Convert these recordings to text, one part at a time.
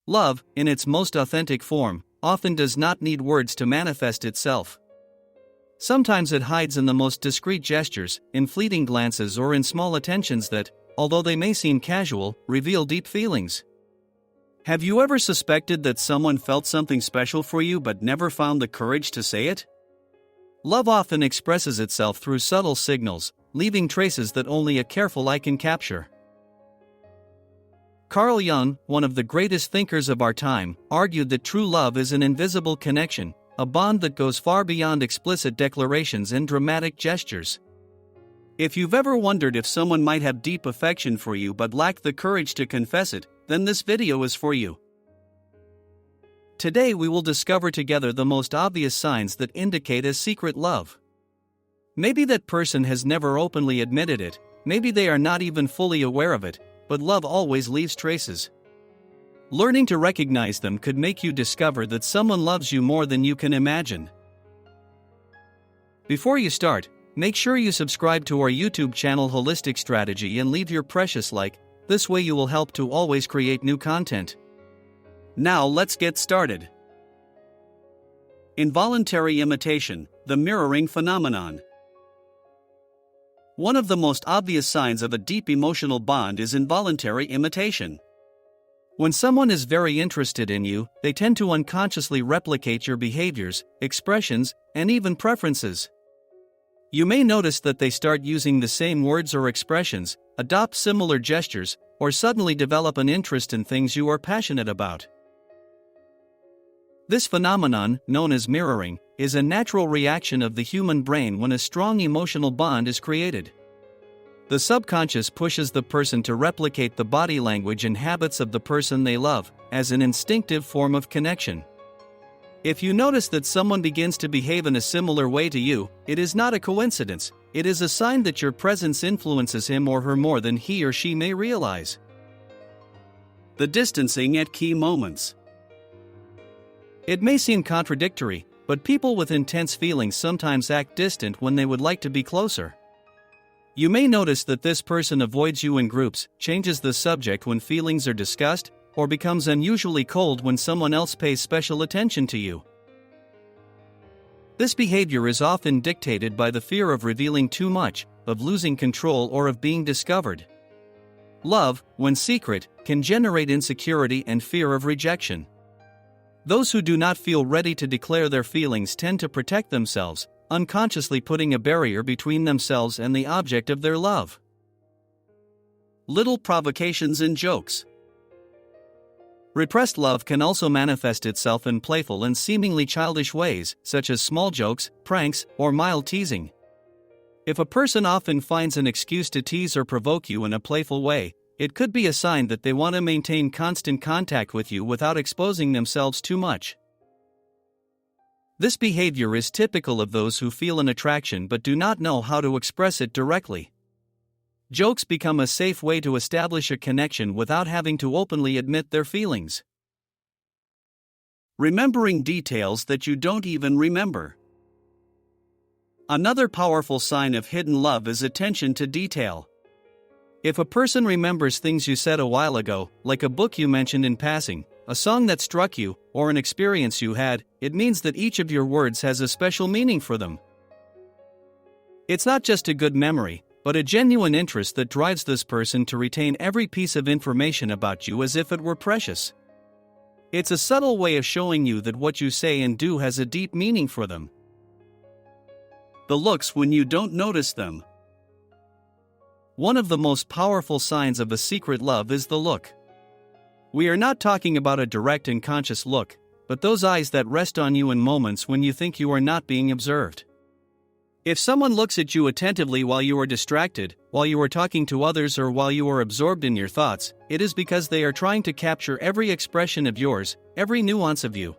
Love, in its most authentic form, often does not need words to manifest itself. Sometimes it hides in the most discreet gestures, in fleeting glances, or in small attentions that, although they may seem casual, reveal deep feelings. Have you ever suspected that someone felt something special for you but never found the courage to say it? Love often expresses itself through subtle signals, leaving traces that only a careful eye can capture. Carl Jung, one of the greatest thinkers of our time, argued that true love is an invisible connection, a bond that goes far beyond explicit declarations and dramatic gestures. If you've ever wondered if someone might have deep affection for you but lack the courage to confess it, then this video is for you. Today we will discover together the most obvious signs that indicate a secret love. Maybe that person has never openly admitted it, maybe they are not even fully aware of it, but love always leaves traces. Learning to recognize them could make you discover that someone loves you more than you can imagine. Before you start, make sure you subscribe to our YouTube channel Holistic Strategy and leave your precious like. This way you will help to always create new content. Now let's get started. Involuntary imitation, the mirroring phenomenon. One of the most obvious signs of a deep emotional bond is involuntary imitation. When someone is very interested in you, they tend to unconsciously replicate your behaviors, expressions, and even preferences. You may notice that they start using the same words or expressions, adopt similar gestures, or suddenly develop an interest in things you are passionate about. This phenomenon, known as mirroring, is a natural reaction of the human brain when a strong emotional bond is created. The subconscious pushes the person to replicate the body language and habits of the person they love, as an instinctive form of connection. If you notice that someone begins to behave in a similar way to you, it is not a coincidence, it is a sign that your presence influences him or her more than he or she may realize. The distancing at key moments. It may seem contradictory, but people with intense feelings sometimes act distant when they would like to be closer. You may notice that this person avoids you in groups, changes the subject when feelings are discussed, or becomes unusually cold when someone else pays special attention to you. This behavior is often dictated by the fear of revealing too much, of losing control, or of being discovered. Love, when secret, can generate insecurity and fear of rejection. Those who do not feel ready to declare their feelings tend to protect themselves, unconsciously putting a barrier between themselves and the object of their love. Little provocations and jokes. Repressed love can also manifest itself in playful and seemingly childish ways, such as small jokes, pranks, or mild teasing. If a person often finds an excuse to tease or provoke you in a playful way, it could be a sign that they want to maintain constant contact with you without exposing themselves too much. This behavior is typical of those who feel an attraction but do not know how to express it directly. Jokes become a safe way to establish a connection without having to openly admit their feelings. Remembering details that you don't even remember. Another powerful sign of hidden love is attention to detail. If a person remembers things you said a while ago, like a book you mentioned in passing, a song that struck you, or an experience you had, it means that each of your words has a special meaning for them. It's not just a good memory, but a genuine interest that drives this person to retain every piece of information about you as if it were precious. It's a subtle way of showing you that what you say and do has a deep meaning for them. The looks when you don't notice them. One of the most powerful signs of a secret love is the look. We are not talking about a direct and conscious look, but those eyes that rest on you in moments when you think you are not being observed. If someone looks at you attentively while you are distracted, while you are talking to others, or while you are absorbed in your thoughts, it is because they are trying to capture every expression of yours, every nuance of you.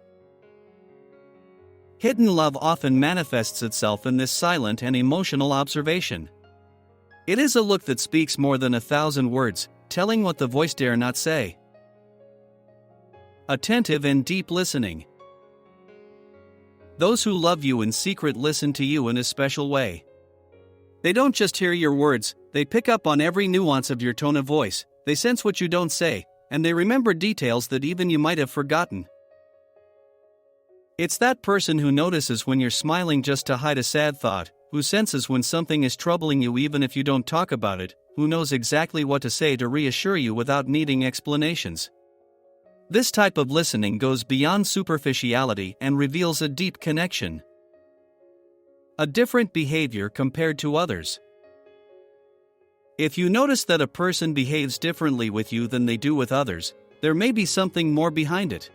Hidden love often manifests itself in this silent and emotional observation. It is a look that speaks more than 1,000 words, telling what the voice dare not say. Attentive and deep listening. Those who love you in secret listen to you in a special way. They don't just hear your words, they pick up on every nuance of your tone of voice, they sense what you don't say, and they remember details that even you might have forgotten. It's that person who notices when you're smiling just to hide a sad thought, who senses when something is troubling you even if you don't talk about it, who knows exactly what to say to reassure you without needing explanations. This type of listening goes beyond superficiality and reveals a deep connection. A different behavior compared to others. If you notice that a person behaves differently with you than they do with others, there may be something more behind it.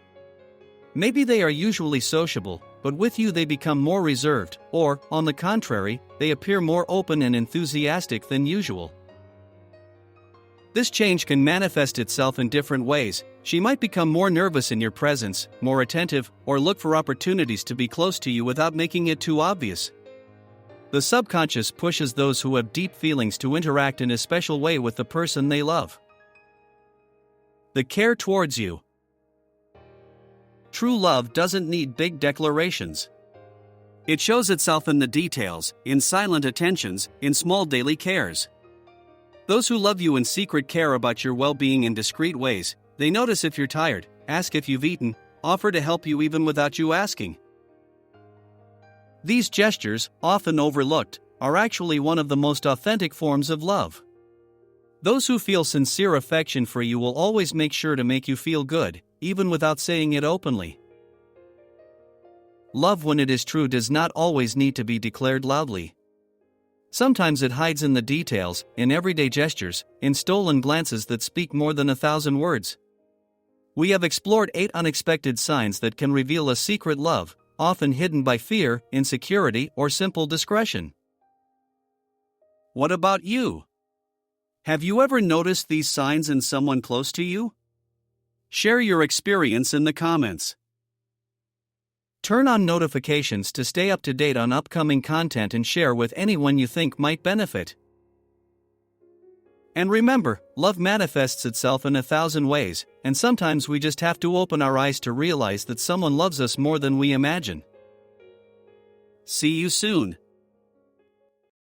Maybe they are usually sociable, but with you they become more reserved, or, on the contrary, they appear more open and enthusiastic than usual. This change can manifest itself in different ways. She might become more nervous in your presence, more attentive, or look for opportunities to be close to you without making it too obvious. The subconscious pushes those who have deep feelings to interact in a special way with the person they love. The care towards you. True love doesn't need big declarations. It shows itself in the details, in silent attentions, in small daily cares. Those who love you in secret care about your well-being in discreet ways. They notice if you're tired, ask if you've eaten, offer to help you even without you asking. These gestures, often overlooked, are actually one of the most authentic forms of love. Those who feel sincere affection for you will always make sure to make you feel good, even without saying it openly. Love, when it is true, does not always need to be declared loudly. Sometimes it hides in the details, in everyday gestures, in stolen glances that speak more than 1,000 words. We have explored 8 unexpected signs that can reveal a secret love, often hidden by fear, insecurity, or simple discretion. What about you? Have you ever noticed these signs in someone close to you? Share your experience in the comments. Turn on notifications to stay up to date on upcoming content and share with anyone you think might benefit. And remember, love manifests itself in 1,000 ways, and sometimes we just have to open our eyes to realize that someone loves us more than we imagine. See you soon.